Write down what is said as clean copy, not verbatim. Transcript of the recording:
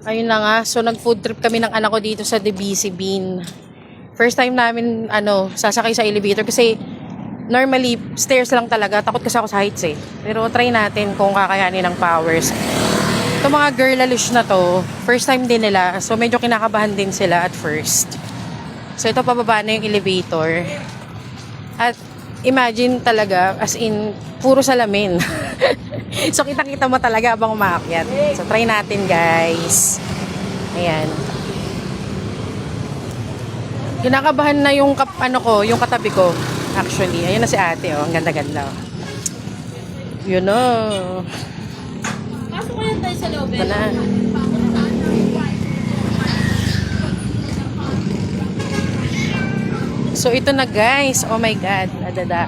Ayun na nga. So, nag-food trip kami ng anak ko dito sa DBC Bean. First time namin, sasakay sa elevator kasi normally, stairs lang talaga. Takot kasi ako sa heights eh. Pero try natin kung kakayanin ng powers. Itong mga girlish na to, first time din nila. So, medyo kinakabahan din sila at first. So, ito pababa na yung elevator. At imagine talaga, as in, puro salamin. So, kitang-kita mo talaga abang umaakyat. So, try natin, guys. Ayan. Kinakabahan na yung yung katabi ko. Actually, ayun na si ate, oh. Ang ganda-ganda. Yun na. Pasok ko yan tayo sa loob. Ito na. So, ito na, guys. Oh my God. Adada.